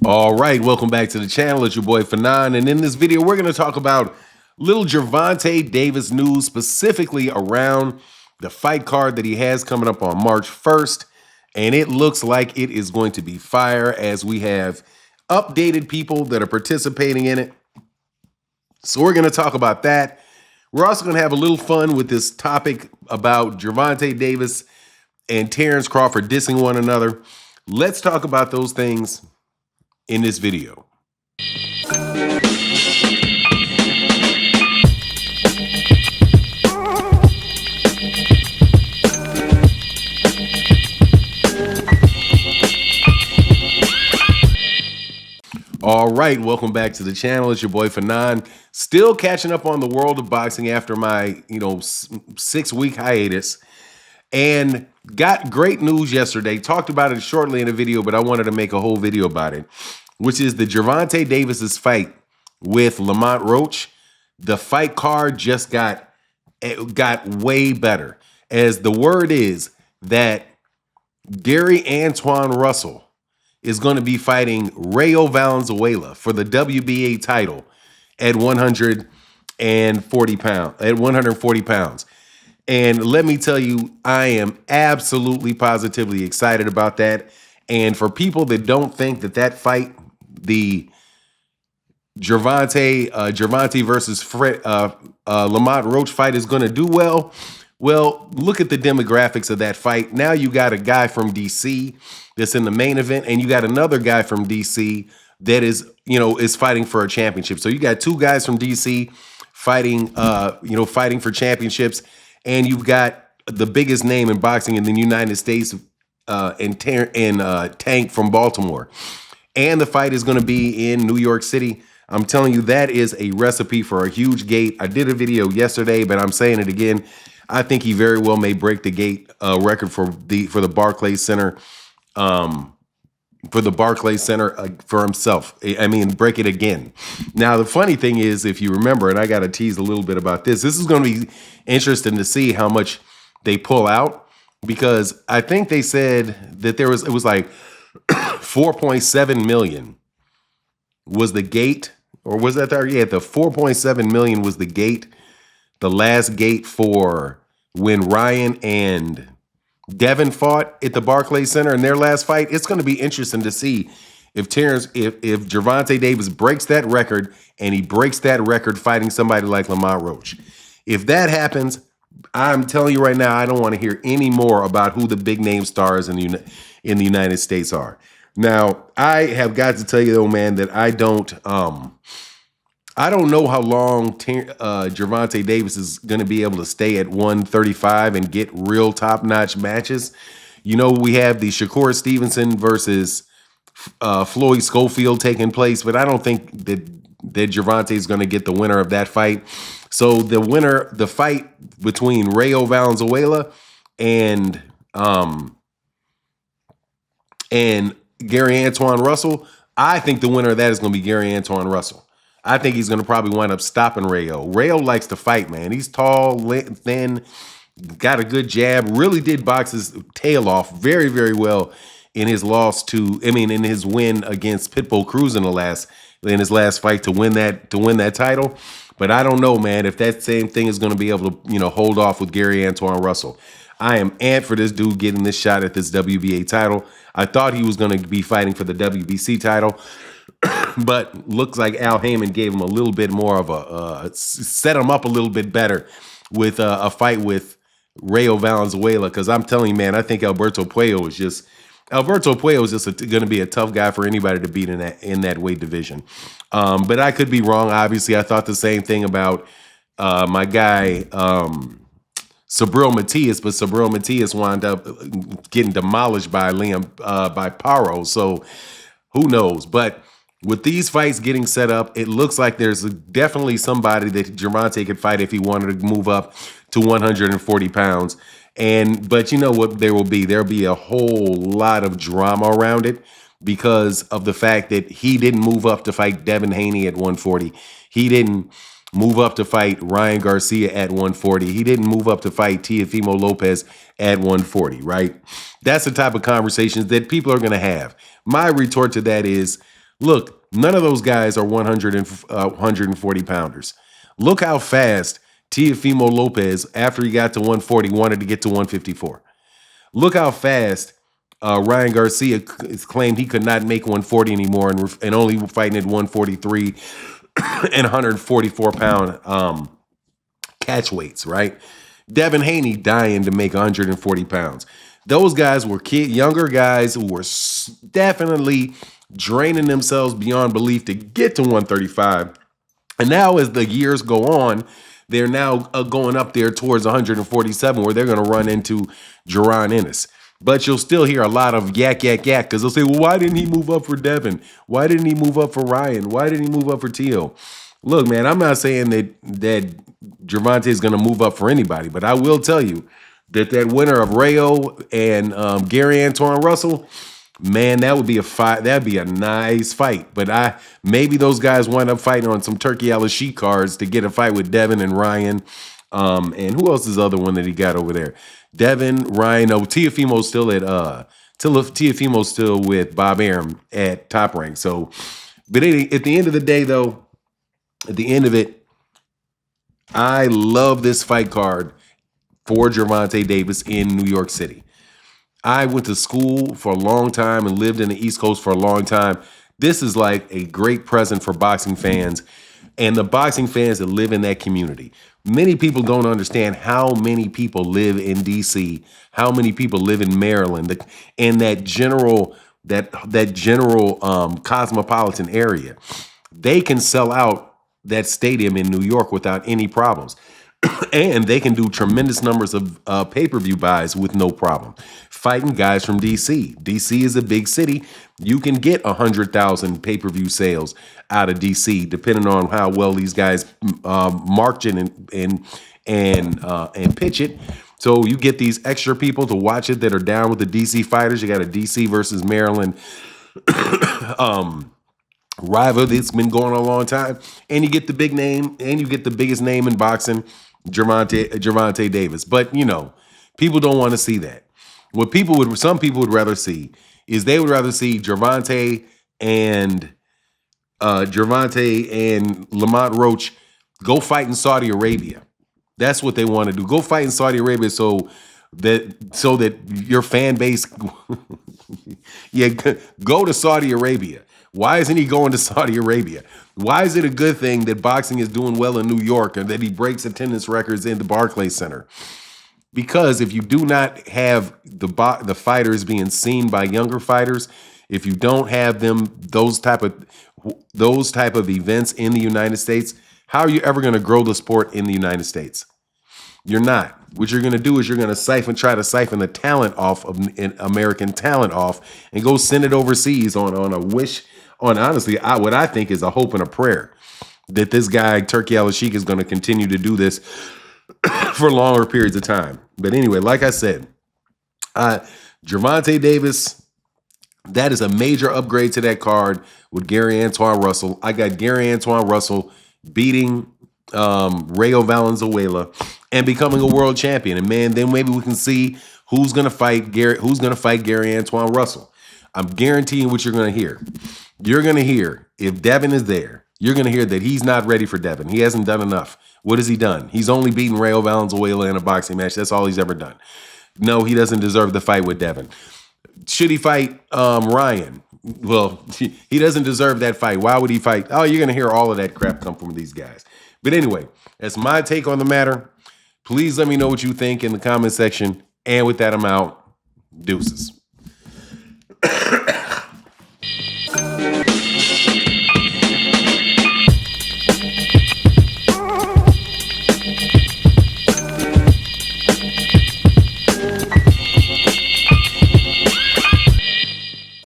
All right, welcome back to the channel. It's your boy Fanon, and in this video, we're going to talk about little Gervonta Davis news, specifically around the fight card that he has coming up on March 1st, and it looks like it is going to be fire as we have updated people that are participating in it. So we're going to talk about that. We're also going to have a little fun with this topic about Gervonta Davis and Terrence Crawford dissing one another. Let's talk about those things in this video. All right, welcome back to the channel. It's your boy Fanon, still catching up on the world of boxing after my 6-week hiatus, and got great news yesterday. Talked about it shortly in a video, but I wanted to make a whole video about it, which is the Gervonta Davis's fight with Lamont Roach. The fight card just got way better, as the word is that Gary Antoine Russell is going to be fighting Rayo Valenzuela for the WBA title at 140 pounds. And let me tell you, I am absolutely positively excited about that. And for people that don't think that fight, the Gervonta versus Lamont Roach fight, is going to do well, look at the demographics of that fight. Now you got a guy from DC that's in the main event, and you got another guy from DC that is fighting for a championship. So you got two guys from DC fighting for championships, and you've got the biggest name in boxing in the United States, and Tank from Baltimore. And the fight is going to be in New York City. I'm telling you, that is a recipe for a huge gate. I did a video yesterday, but I'm saying it again. I think he very well may break the gate record for the Barclays Center, for himself. I mean, break it again. Now, the funny thing is, if you remember, and I got to tease a little bit about this, this is going to be interesting to see how much they pull out, because I think they said that it was like 4.7 million was the gate, or was that there? Yeah, the 4.7 million was the gate. The last gate for when Ryan and Devin fought at the Barclays Center in their last fight. It's going to be interesting to see if Gervonta Davis breaks that record, and he breaks that record fighting somebody like Lamont Roach. If that happens, I'm telling you right now, I don't want to hear any more about who the big name stars in the United States are. Now, I have got to tell you though, man, that I don't know how long Gervonta Davis is going to be able to stay at 135 and get real top-notch matches. We have the Shakur Stevenson versus Floyd Schofield taking place, but I don't think that Gervonta is going to get the winner of that fight. So the fight between Rayo Valenzuela and Gary Antoine Russell, I think the winner of that is going to be Gary Antoine Russell. I think he's going to probably wind up stopping Rayo. Rayo likes to fight, man. He's tall, thin, got a good jab, really did box his tail off very, very well in his in his win against Pitbull Cruz in his last fight to win that title. But I don't know, man, if that same thing is going to be able to, hold off with Gary Antoine Russell. I am amped for this dude getting this shot at this WBA title. I thought he was going to be fighting for the WBC title, but looks like Al Heyman gave him a little bit more of set him up a little bit better with a fight with Rayo Valenzuela. Because I'm telling you, man, I think Alberto Puello is just going to be a tough guy for anybody to beat in that weight division. But I could be wrong. Obviously, I thought the same thing about my guy Subriel Matias, but Subriel Matias wound up getting demolished by by Paro. So who knows? But with these fights getting set up, it looks like there's definitely somebody that Gervonta could fight if he wanted to move up to 140 pounds. But you know what there'll be a whole lot of drama around it, because of the fact that he didn't move up to fight Devin Haney at 140. He didn't move up to fight Ryan Garcia at 140. He didn't move up to fight Teofimo Lopez at 140, right? That's the type of conversations that people are going to have. My retort to that is, Look, none of those guys are 140 pounders. Look how fast Teofimo Lopez, after he got to 140, wanted to get to 154. Look how fast Ryan Garcia claimed he could not make 140 anymore and only fighting at 143 and 144-pound catch weights, right? Devin Haney dying to make 140 pounds. Those guys were younger guys who were definitely draining themselves beyond belief to get to 135. And now as the years go on, they're now going up there towards 147 where they're going to run into Jaron Ennis. But you'll still hear a lot of yak, yak, yak because they'll say, well, why didn't he move up for Devin? Why didn't he move up for Ryan? Why didn't he move up for Tio? Look, man, I'm not saying that Gervonta is going to move up for anybody, but I will tell you that winner of Rayo and Gary Antoine Russell, man, that would be a fight. That'd be a nice fight. But maybe those guys wind up fighting on some Turkey Al-Sheikh cards to get a fight with Devin and Ryan. And who else is the other one that he got over there? Devin, Ryan. Oh, Teofimo's still at Teofimo's still with Bob Arum at Top Rank. So, but at the end of the day, though, at the end of it, I love this fight card for Gervonta Davis in New York City. I went to school for a long time and lived in the East Coast for a long time. This is like a great present for boxing fans and the boxing fans that live in that community. Many people don't understand how many people live in DC, how many people live in Maryland, and that general cosmopolitan area. They can sell out that stadium in New York without any problems. And they can do tremendous numbers of pay-per-view buys with no problem. Fighting guys from DC. DC is a big city. You can get 100,000 pay-per-view sales out of DC, depending on how well these guys market and pitch it. So you get these extra people to watch it that are down with the DC fighters. You got a DC versus Maryland rival that's been going on a long time, and you get the big name, and you get the biggest name in boxing, Gervonta Davis. But people don't want to see that. What some people would rather see is they would rather see Gervonta and Lamont Roach go fight in Saudi Arabia. That's what they want to do. Go fight in Saudi Arabia so that your fan base, yeah, go to Saudi Arabia. Why isn't he going to Saudi Arabia? Why is it a good thing that boxing is doing well in New York and that he breaks attendance records in the Barclays Center? Because if you do not have the fighters being seen by younger fighters, if you don't have those type of events in the United States, how are you ever going to grow the sport in the United States? You're not. What you're going to do is you're going to try to siphon the talent off of American talent off and go send it overseas on a wish, honestly, what I think is a hope and a prayer that this guy, Turkey Al-Sheikh, is going to continue to do this for longer periods of time. But anyway, like I said, Gervonta Davis, that is a major upgrade to that card with Gary Antoine Russell. I got Gary Antoine Russell beating Rayo Valenzuela and becoming a world champion. And man, then maybe we can see who's gonna fight Gary Antoine Russell. I'm guaranteeing what you're gonna hear. You're gonna hear, if Devin is there, you're gonna hear that he's not ready for Devin. He hasn't done enough. What has he done? He's only beaten Rayo Valenzuela in a boxing match. That's all he's ever done. No, he doesn't deserve the fight with Devin. Should he fight Ryan? Well, he doesn't deserve that fight. Why would he fight? Oh, you're going to hear all of that crap come from these guys. But anyway, that's my take on the matter. Please let me know what you think in the comment section. And with that, I'm out. Deuces.